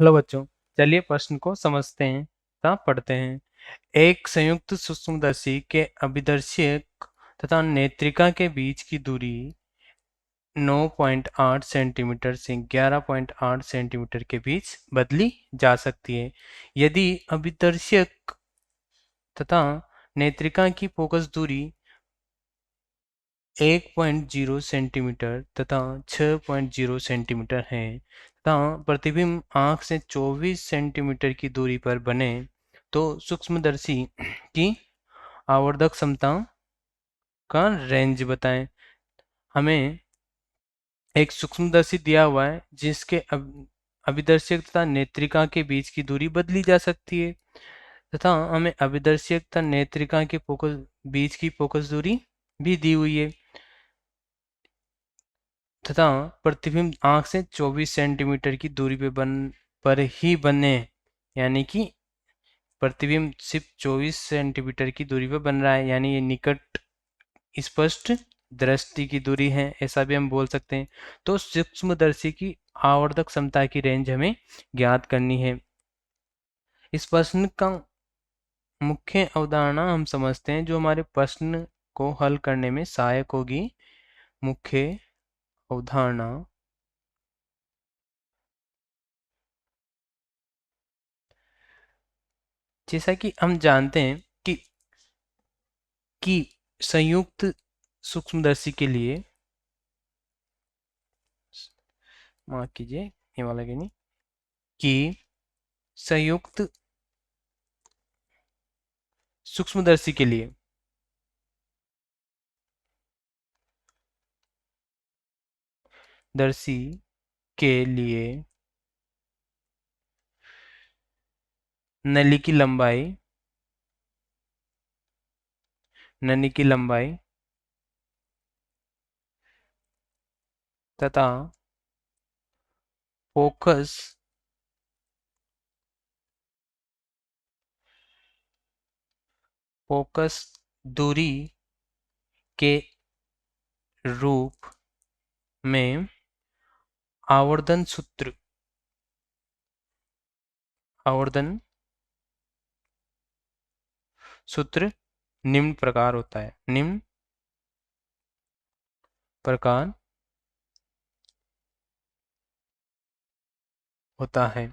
Hello बच्चों, चलिए प्रश्न को समझते हैं तथा पढ़ते हैं। एक संयुक्त सूक्ष्मदर्शी के अभिदर्शक तथा नेत्रिका के बीच की दूरी 9.8 सेंटीमीटर से 11.8 सेंटीमीटर के बीच बदली जा सकती है। यदि अभिदर्शक तथा नेत्रिका की फोकस दूरी 1.0 सेंटीमीटर तथा 6.0 सेंटीमीटर है तथा प्रतिबिंब आंख से 24 सेंटीमीटर की दूरी पर बने तो सूक्ष्मदर्शी की आवर्धक क्षमता का रेंज बताएं। हमें एक सूक्ष्मदर्शी दिया हुआ है जिसके अभिदर्शक तथा नेत्रिका के बीच की दूरी बदली जा सकती है तथा हमें अभिदर्शक तथा नेत्रिका के फोकस बीच की फोकस दूरी भी दी हुई है तथा प्रतिबिंब आंख से 24 सेंटीमीटर की दूरी पर ही बने, यानी कि प्रतिबिंब सिर्फ 24 सेंटीमीटर की दूरी पर बन रहा है, यानी ये निकट स्पष्ट दृष्टि की दूरी है, ऐसा भी हम बोल सकते हैं। तो सूक्ष्मदर्शी की आवर्धक क्षमता की रेंज हमें ज्ञात करनी है। इस प्रश्न का मुख्य अवधारणा हम समझते हैं जो हमारे प्रश्न को हल करने में सहायक होगी। मुख्य अवधारणा जैसा कि हम जानते हैं कि संयुक्त सूक्ष्मदर्शी के लिए, माफ कीजिए ये वाला कि नहीं, कि संयुक्त सूक्ष्मदर्शी के लिए दर्शी के लिए नली की लंबाई तथा फोकस दूरी के रूप में आवर्धन सूत्र निम्न प्रकार होता है। निम्न प्रकार होता है,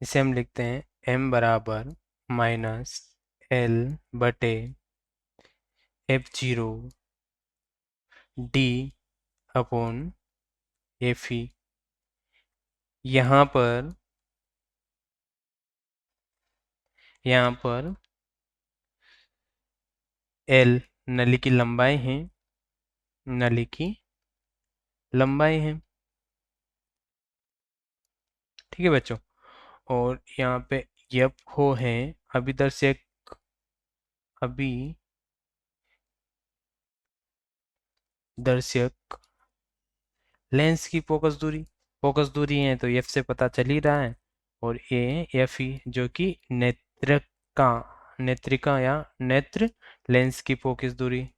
इसे हम लिखते हैं m बराबर -L/F0 d अपॉन Fe। यहाँ पर L नली की लंबाई है, ठीक है बच्चों। और यहाँ पे F हो है अभिदर्शक लेंस की फोकस दूरी है, तो F से पता चल ही रहा है। और ये Fe जो कि नेत्रिका या नेत्र लेंस की फोकस दूरी,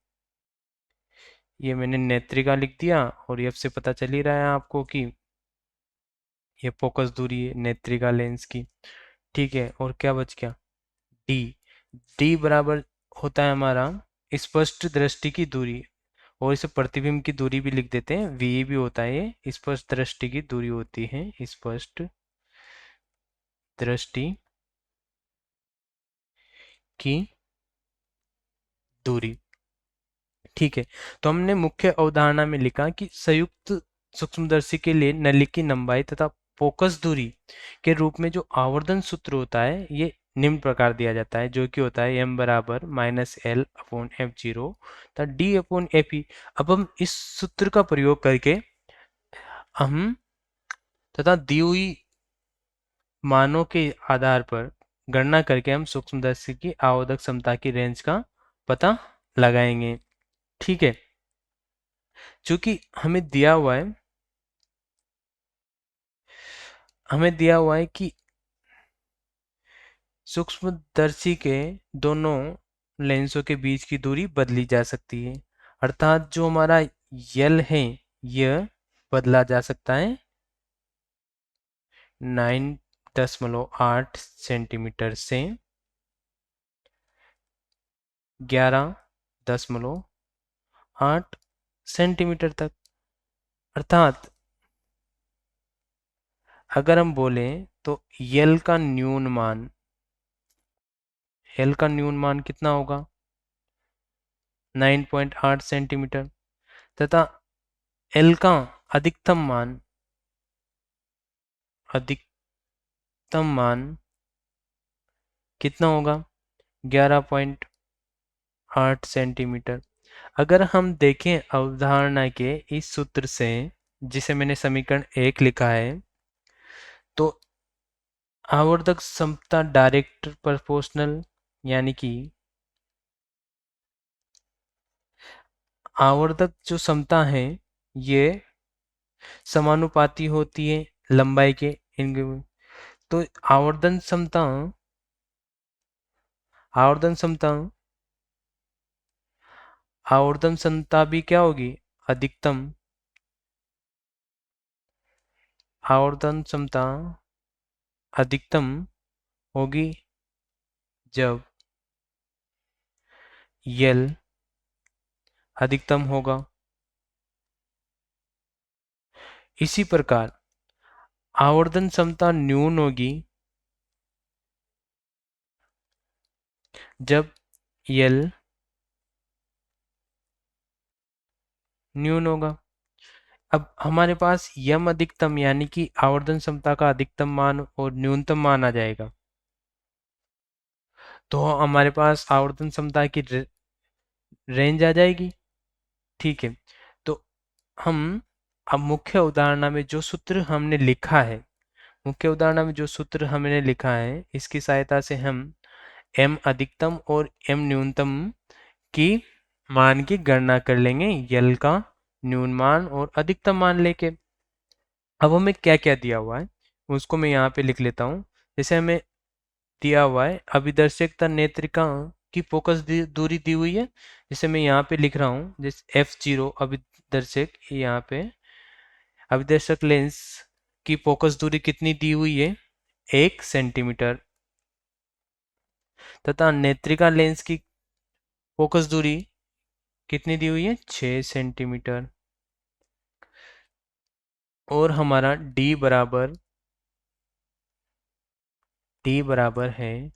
ये मैंने नेत्रिका लिख दिया और F से पता चल ही रहा है आपको कि ये फोकस दूरी है नेत्रिका लेंस की, ठीक है। और क्या बच गया, D। D बराबर होता है हमारा स्पष्ट दृष्टि की दूरी, और इसे प्रतिबिंब की दूरी भी लिख देते हैं, V भी होता है, ये स्पष्ट दृष्टि की दूरी होती है, स्पष्ट दृष्टि की दूरी, ठीक है। तो हमने मुख्य अवधारणा में लिखा कि संयुक्त सूक्ष्मदर्शी के लिए नली की लंबाई तथा फोकस दूरी के रूप में जो आवर्धन सूत्र होता है ये निम्न प्रकार दिया जाता है, जो कि होता है m बराबर -L/F0 तथा d अपॉन Fe। अब हम इस सूत्र का प्रयोग करके हम तथा दी हुई मानों के आधार पर गणना करके हम सूक्ष्मदर्शी की आवर्धक क्षमता की रेंज का पता लगाएंगे, ठीक है। चूंकि हमें दिया हुआ है कि सूक्ष्मदर्शी के दोनों लेंसों के बीच की दूरी बदली जा सकती है, अर्थात जो हमारा यल है यह बदला जा सकता है 9.8 सेंटीमीटर से 11.8 सेंटीमीटर तक। अर्थात अगर हम बोलें तो यल का न्यून मान, एल का न्यून मान कितना होगा? 9.8 सेंटीमीटर। तथा एल का अधिकतम मान, अधिकतम मान कितना होगा? 11.8 सेंटीमीटर। अगर हम देखें अवधारणा के इस सूत्र से, जिसे मैंने समीकरण 1 लिखा है, तो आवर्धक समता डायरेक्ट प्रोपोर्शनल, यानी कि आवर्धक जो समता है ये समानुपाती होती है लंबाई के। इन तो आवर्धन समता आवर्धन समता भी क्या होगी? अधिकतम। आवर्धन समता अधिकतम होगी जब यल अधिकतम होगा। इसी प्रकार आवर्धन समता न्यून होगी जब यल न्यून होगा। अब हमारे पास यम अधिकतम यानी कि आवर्धन समता का अधिकतम मान और न्यूनतम मान आ जाएगा। तो हमारे पास आवर्धन समता की रेंज आ जाएगी। ठीक है, तो हम अब मुख्य उदाहरण में जो सूत्र हमने लिखा है इसकी सहायता से हम एम अधिकतम और एम न्यूनतम की मान की गणना कर लेंगे, यल का न्यून मान और अधिकतम मान लेके। अब हमें क्या क्या दिया हुआ है उसको मैं यहाँ पे लिख लेता हूँ। जैसे हमें दिया हुआ है अभिदर्शकता नेत्रिका की फोकस दूरी दी हुई है, जिसे मैं यहाँ पे लिख रहा हूँ जैसे F0 अभिदर्शक, यहाँ पे अभिदर्शक लेंस की फोकस दूरी कितनी दी हुई है? 1 सेंटीमीटर। तथा नेत्रिका लेंस की फोकस दूरी कितनी दी हुई है? 6 सेंटीमीटर। और हमारा D बराबर है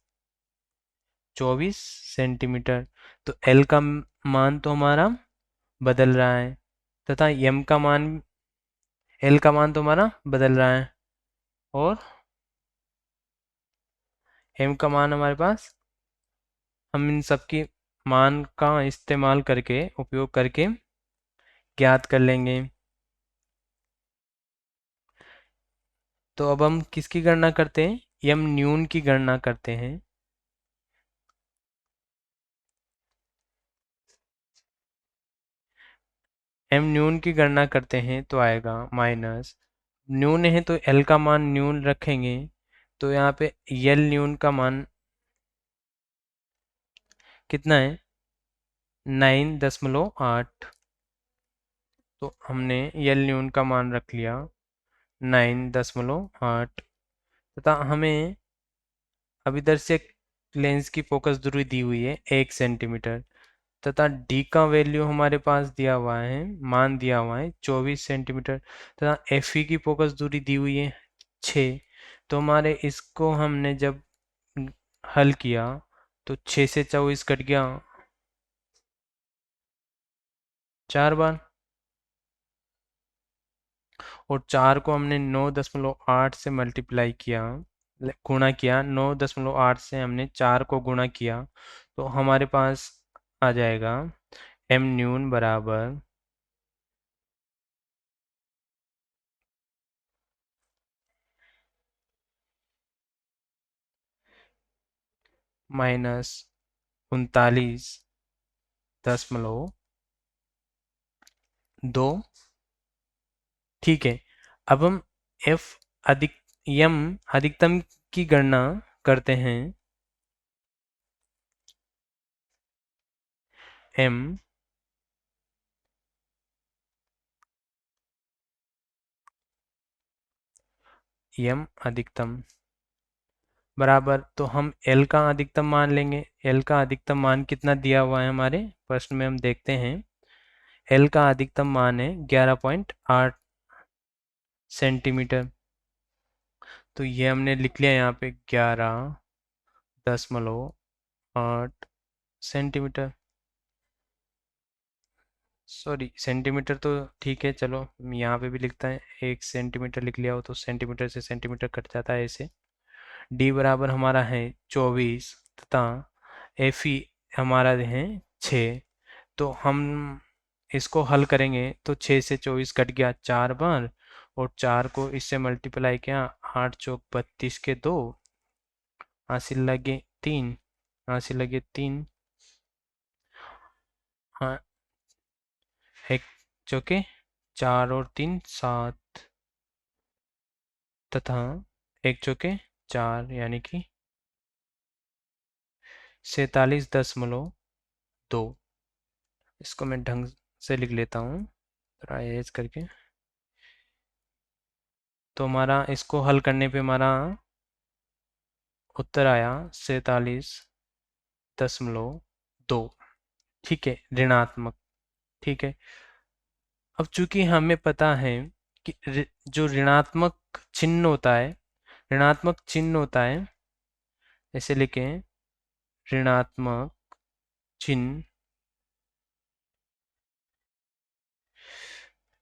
24 सेंटीमीटर। तो L का मान तो हमारा बदल रहा है तथा L का मान तो हमारा बदल रहा है और M का मान हमारे पास, हम इन सब की मान का उपयोग करके ज्ञात कर लेंगे। तो अब हम किसकी गणना करते हैं? यम न्यून की गणना करते हैं। एम न्यून की गणना करते हैं तो आएगा माइनस, न्यून है तो एल का मान न्यून रखेंगे, तो यहाँ पे यल न्यून का मान कितना है? 9.8। तो हमने यल न्यून का मान रख लिया 9.8 तथा हमें अभिदर्शक लेंस की फोकस दूरी दी हुई है 1 सेंटीमीटर तथा डी का वैल्यू हमारे पास दिया हुआ है, मान दिया हुआ है 24 सेंटीमीटर तथा एफ ई की फोकस दूरी दी हुई है 6। तो हमारे इसको हमने जब हल किया तो 6 से 24 कट गया 4 बार, और 4 को हमने 9.8 से मल्टीप्लाई किया, गुणा किया। 9.8 से हमने 4 को गुणा किया तो हमारे पास आ जाएगा एम न्यून बराबर -39.2। ठीक है, अब हम एफ अधिक यम अधिकतम की गणना करते हैं। एम यम अधिकतम बराबर, तो हम एल का अधिकतम मान लेंगे। एल का अधिकतम मान कितना दिया हुआ है हमारे प्रश्न में, हम देखते हैं। एल का अधिकतम मान है 11.8 सेंटीमीटर। तो ये हमने लिख लिया यहाँ पे 11.8 सेंटीमीटर। सॉरी, सेंटीमीटर तो ठीक है, चलो यहाँ पे भी लिखता है। 1 सेंटीमीटर लिख लिया हो तो सेंटीमीटर से सेंटीमीटर कट जाता है ऐसे। डी बराबर हमारा है 24 तथा एफ ई हमारा है 6। तो हम इसको हल करेंगे तो 6 से 24 कट गया 4 बार, और 4 को इससे मल्टीप्लाई किया, 8 चौक 32 के 2, हासिल लगे 3, हासिल लगे 3, हाँ, एक चौके 4 और 3 7, तथा एक चौके 4 यानी कि 47.2। इसको मैं ढंग से लिख लेता हूँ थोड़ा एज करके। तो हमारा इसको हल करने पे हमारा उत्तर आया 47.2। ठीक है, ऋणात्मक। ठीक है, अब चूंकि हमें पता है कि जो ऋणात्मक चिन्ह होता है, ऋणात्मक चिन्ह होता है, ऐसे लिखें, ऋणात्मक चिन्ह,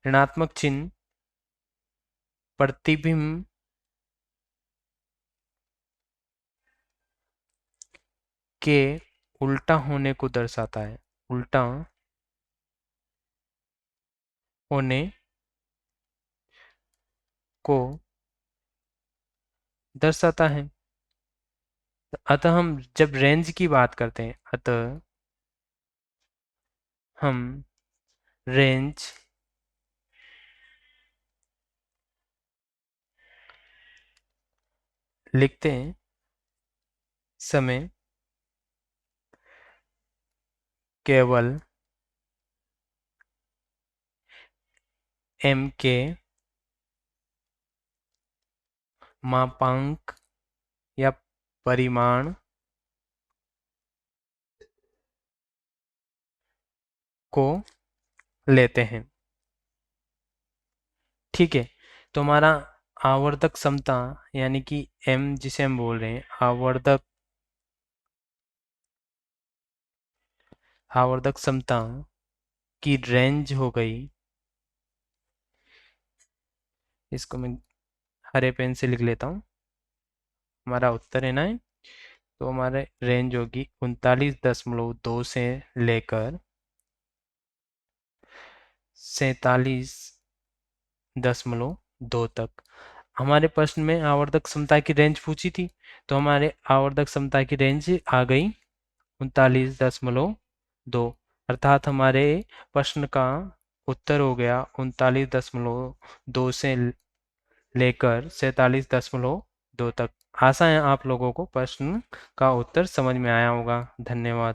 ऋणात्मक चिन्ह प्रतिबिंब के उल्टा होने को दर्शाता है। उल्टा होने को दर्शाता है। अतः हम जब रेंज की बात करते हैं, अतः हम रेंज लिखते हैं समय केवल m के मापांक या परिमाण को लेते हैं। ठीक है, तो हमारा आवर्धक क्षमता यानी कि m जिसे हम बोल रहे हैं, आवर्धक आवर्धक क्षमता की रेंज हो गई, इसको मैं हरे पेन से लिख लेता हूँ। हमारा उत्तर है ना, तो हमारे रेंज होगी 39.2 से लेकर 47.2 तक। हमारे प्रश्न में आवर्धक क्षमता की रेंज पूछी थी, तो हमारे आवर्धक क्षमता की रेंज आ गई 39.2, अर्थात हमारे प्रश्न का उत्तर हो गया 39.2 से लेकर 47.2 तक। आशा है आप लोगों को प्रश्न का उत्तर समझ में आया होगा। धन्यवाद।